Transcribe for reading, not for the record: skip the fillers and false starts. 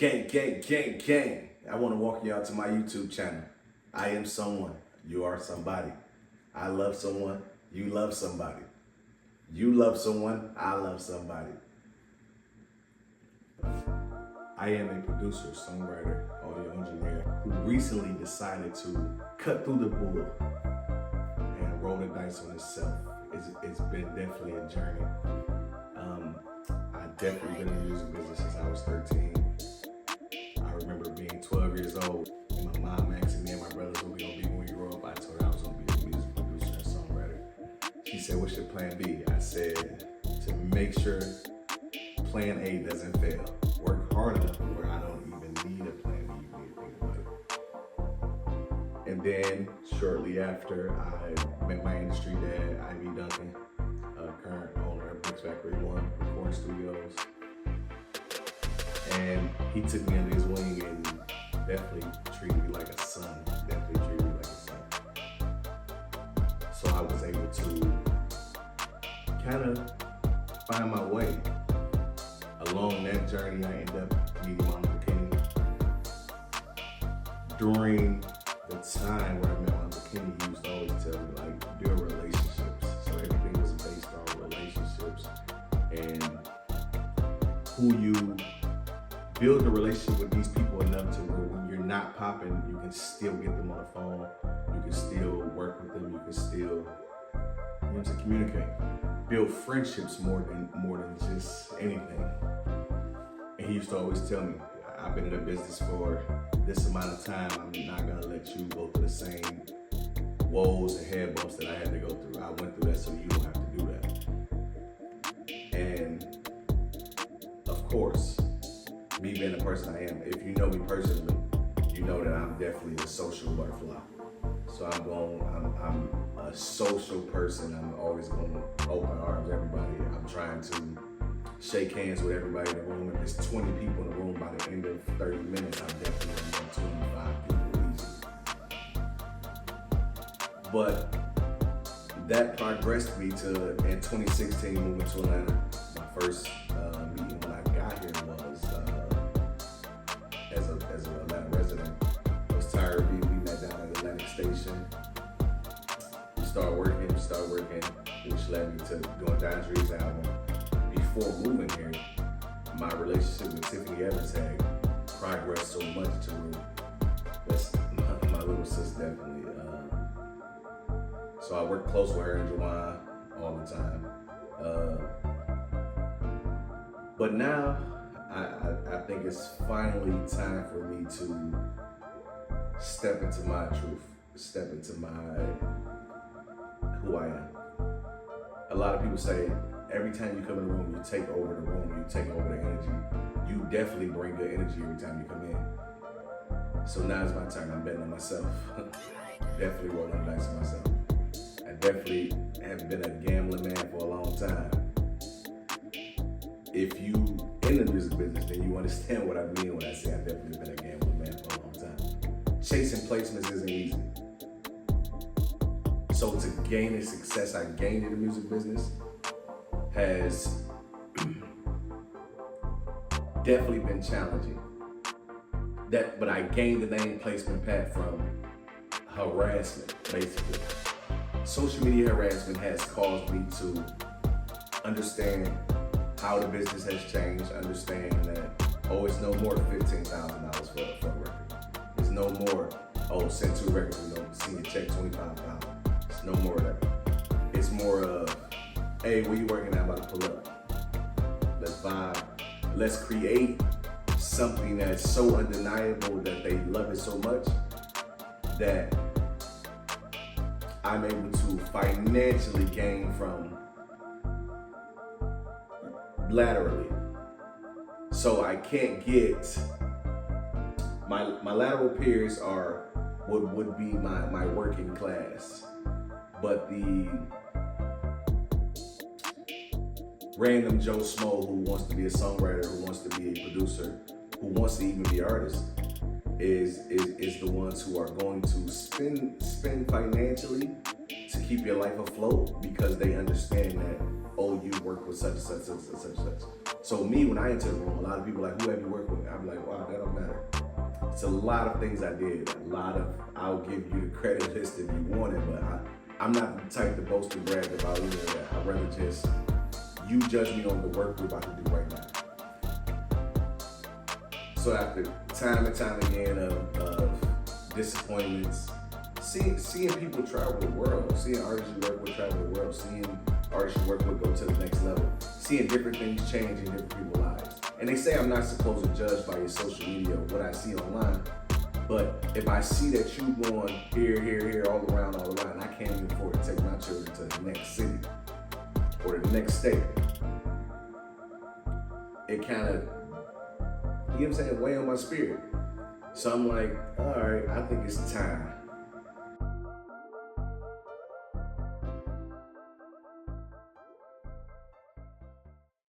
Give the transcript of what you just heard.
Gang, gang, gang, gang. I want to welcome y'all to my YouTube channel. I am someone. You are somebody. I love someone. You love somebody. You love someone. I love somebody. I am a producer, songwriter, audio engineer who recently decided to cut through the bull and roll the dice on itself. It's been definitely a journey. I definitely been in the music business since I was 13. I remember being 12 years old and my mom asking me and my brothers what we gonna be when we grow up. I told her I was gonna be a music producer and songwriter. She said, "What's your plan B?" I said, to make sure plan A doesn't fail. Work hard enough where I don't even need a plan B when you think about it. And then shortly after, I met my industry dad, Ivy Duncan, current owner of Bricks Factory 1 Recording Studios. And he took me under his wing and definitely treated me like a son. So I was able to kind of find my way. Along that journey, I ended up meeting Mama McKinney. During the time where I met Mama McKinney, he used to always tell me, like, build relationships. So everything was based on relationships and who you build a relationship with these people enough to where when you're not popping, you can still get them on the phone, you can still work with them, you can still, communicate. Build friendships more than just anything. And he used to always tell me, I've been in the business for this amount of time, I'm not gonna let you go through the same woes and head bumps that I had to go through. I went through that so you don't have to do that. And of course, me being the person I am, if you know me personally, you know that I'm definitely a social butterfly. So I'm a social person. I'm always going to open arms to everybody. I'm trying to shake hands with everybody in the room. If there's 20 people in the room by the end of 30 minutes, I'm definitely going to 25 people easy. But that progressed me to, in 2016, moving to Atlanta. My first meeting when I got here was as an Atlanta resident. I was tired of being met down at Atlantic Station. We started working, which led me to doing Diaries album. Before moving here, my relationship with Tiffany Evans had progressed so much to that's my little sis definitely. So I work close with her and Juwan all the time. But now, I think it's finally time for me to step into my truth, step into who I am. A lot of people say, every time you come in the room, you take over the room, you take over the energy. You definitely bring good energy every time you come in. So now it's my turn, I'm betting on myself. Definitely rolling the dice on myself. I definitely have been a gambling man for a long time. If you in the music business, then you understand what I mean when I say I've definitely been a gambling man for a long time. Chasing placements isn't easy. So to gain the success I gained in the music business has definitely been challenging. But I gained the name placement path from harassment, basically. Social media harassment has caused me to understand how the business has changed, understand that, it's no more than $15,000 for a record. It's no more, send 2 records, see your check $25,000. It's no more of that. It's more of, hey, where you working at? I'm about to pull up. Let's vibe. Let's create something that's so undeniable that they love it so much that I'm able to financially gain from laterally. So I can't get, my lateral peers would be my working class. But the random Joe Smo who wants to be a songwriter, who wants to be a producer, who wants to even be an artist, is the ones who are going to spend financially to keep your life afloat because they understand that, you work with such and such. So me, when I enter the room, a lot of people are like, who have you worked with? I'm like, wow, that don't matter. It's a lot of things I did. I'll give you the credit list if you want it, but I'm not the type to boast and brag about any of that. I'd rather just, you judge me on the work we're about to do right now. So after time and time again of disappointments, seeing people travel the world, seeing artists you work with travel the world, seeing artists you work with go to the next level, seeing different things change in different people's lives. And they say I'm not supposed to judge by your social media or what I see online, but if I see that you going here, all around, I can't even afford to take my children to the next city or the next state. It kind of, you know what I'm saying, weigh on my spirit. So I'm like, all right, I think it's time.